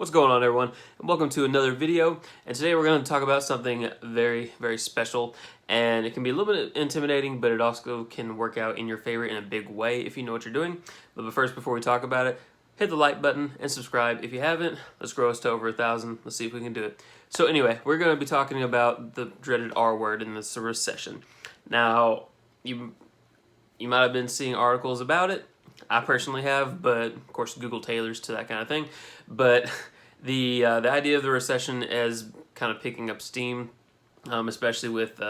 What's going on, everyone? And welcome to another video. And today we're going to talk about something very, very special. And it can be a little bit intimidating, but it also can work out in your favor in a big way if you know what you're doing. But first, before we talk about it, hit the like button and subscribe if you haven't. Let's grow us to over 1,000. Let's see if we can do it. So anyway, we're going to be talking about the dreaded R word, and it's a recession. Now, you might have been seeing articles about it. I personally have, but of course Google tailors to that kind of thing. But the idea of the recession is kind of picking up steam, especially with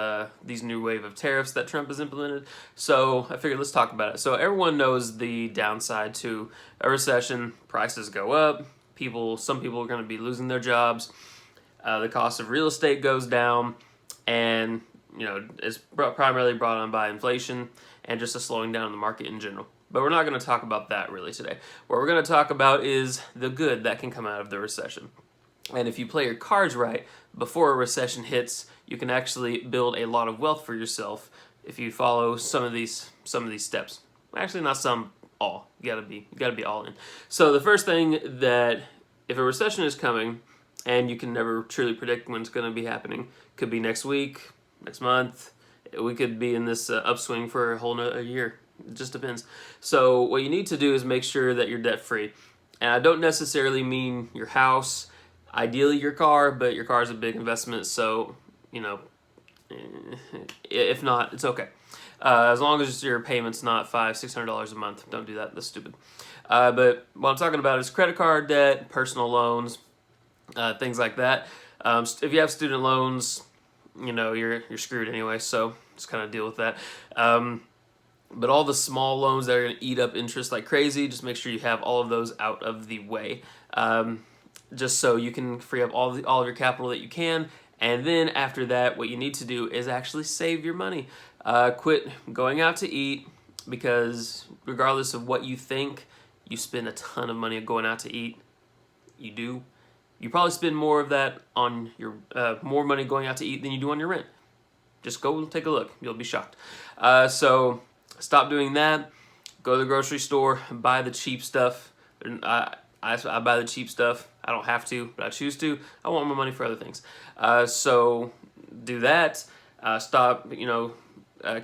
these new wave of tariffs that Trump has implemented. So I figured let's talk about it. So everyone knows the downside to a recession: prices go up. Some people are going to be losing their jobs. The cost of real estate goes down, and it's primarily brought on by inflation and just a slowing down in the market in general. But we're not going to talk about that really today. What we're going to talk about is the good that can come out of the recession. And if you play your cards right, before a recession hits, you can actually build a lot of wealth for yourself if you follow some of these steps. Actually, not some, all. You gotta be all in. So the first thing, that if a recession is coming, and you can never truly predict when it's going to be happening, could be next week, next month. We could be in this upswing for a year. It just depends. So what you need to do is make sure that you're debt free. And I don't necessarily mean your house, ideally your car, but your car is a big investment. So, if not, it's okay. As long as your payment's not $500-600 a month, don't do that. That's stupid. But what I'm talking about is credit card debt, personal loans, things like that. If you have student loans, you're screwed anyway. So just kind of deal with that. But all the small loans that are going to eat up interest like crazy, just make sure you have all of those out of the way, just so you can free up all of your capital that you can. And then after that, what you need to do is actually save your money. Quit going out to eat, because regardless of what you think, you spend a ton of money going out to eat. You do. You probably spend more of that on your more money going out to eat than you do on your rent. Just go take a look. You'll be shocked. So stop doing that. Go to the grocery store, buy the cheap stuff. I buy the cheap stuff. I don't have to, but I choose to. I want my money for other things. So do that. Stop.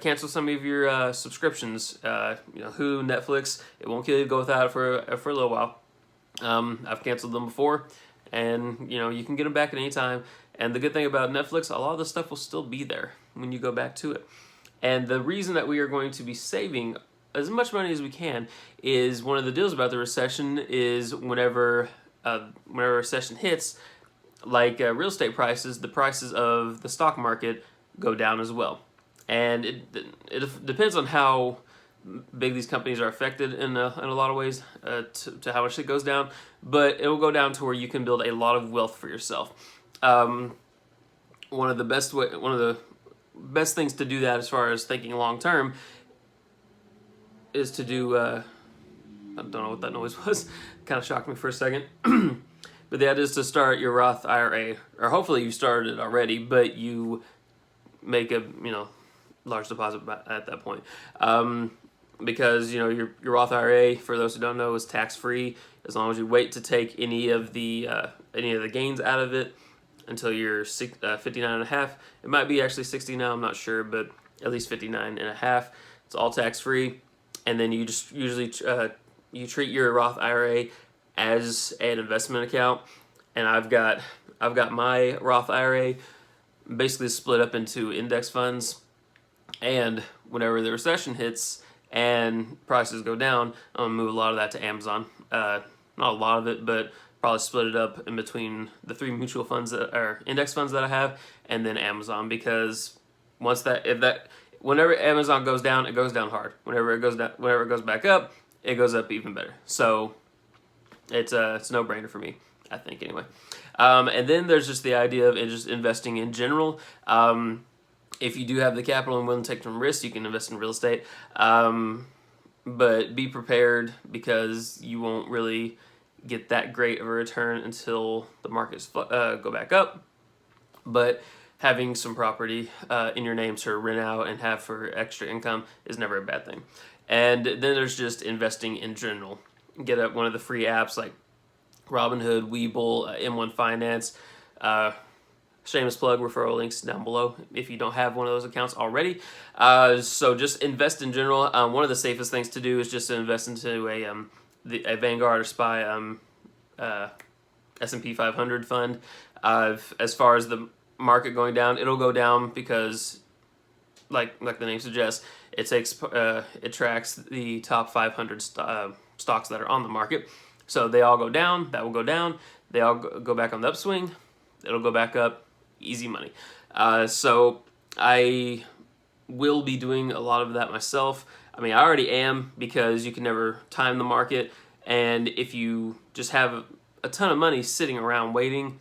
Cancel some of your subscriptions. Hulu, Netflix. It won't kill you to go without it for a little while. I've canceled them before, and you can get them back at any time. And the good thing about Netflix, a lot of the stuff will still be there when you go back to it. And the reason that we are going to be saving as much money as we can is, one of the deals about the recession is whenever a recession hits, like real estate prices, the prices of the stock market go down as well. And it depends on how big these companies are affected in a lot of ways to how much it goes down. But it will go down to where you can build a lot of wealth for yourself. One of the best things to do that, as far as thinking long term, is to do I don't know what that noise was. Kind of shocked me for a second. But the idea is to start your Roth IRA, or hopefully you started it already, but you make a large deposit at that point, because your Roth IRA, for those who don't know, is tax free as long as you wait to take any of the gains out of it until you're 59 and a half. It might be actually 60 now, I'm not sure, but at least 59 and a half. It's all tax-free. And then you just usually you treat your Roth IRA as an investment account. And I've got my Roth IRA basically split up into index funds. And whenever the recession hits and prices go down, I'm gonna move a lot of that to Amazon. Not a lot of it, but probably split it up in between the 3 mutual funds or index funds that I have, and then Amazon, because whenever Amazon goes down, it goes down hard. Whenever it goes back up, it goes up even better. So it's a no-brainer for me, I think, anyway. And then there's just the idea of just investing in general. If you do have the capital and willing to take some risks, you can invest in real estate. But be prepared, because you won't really get that great of a return until the markets go back up. But having some property in your name to rent out and have for extra income is never a bad thing. And then there's just investing in general. Get one of the free apps like Robinhood, Webull, M1 Finance. Shameless plug, referral links down below if you don't have one of those accounts already. So just invest in general. One of the safest things to do is just to invest into a Vanguard or SPY S&P 500 fund. As far as the market going down, it'll go down because, like the name suggests, it tracks the top 500 stocks that are on the market. So they all go down, that will go down. They all go back on the upswing, it'll go back up. Easy money. So I will be doing a lot of that myself. I mean, I already am, because you can never time the market, and if you just have a ton of money sitting around waiting,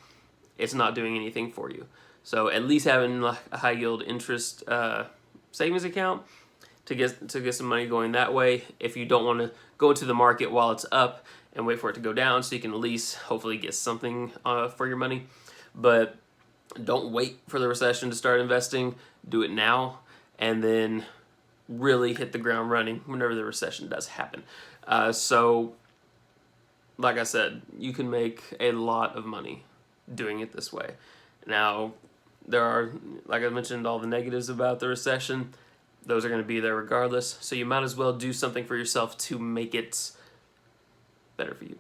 it's not doing anything for you. So at least having a high yield interest savings account to get some money going that way, if you don't want to go into the market while it's up and wait for it to go down, so you can at least hopefully get something for your money. But don't wait for the recession to start investing. Do it now, and then really hit the ground running whenever the recession does happen. So, like I said, you can make a lot of money doing it this way. Now, there are, like I mentioned, all the negatives about the recession. Those are going to be there regardless. So you might as well do something for yourself to make it better for you.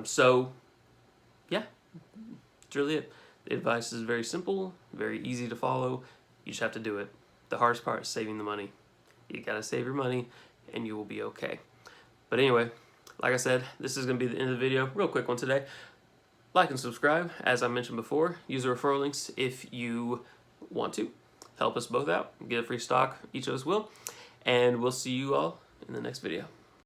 So, yeah, that's really it. The advice is very simple, very easy to follow. You just have to do it. The hardest part is saving the money. You gotta save your money and you will be okay. But anyway, like I said, this is gonna be the end of the video. Real quick one today. Like and subscribe, as I mentioned before. Use the referral links if you want to. Help us both out. Get a free stock, each of us will. And we'll see you all in the next video.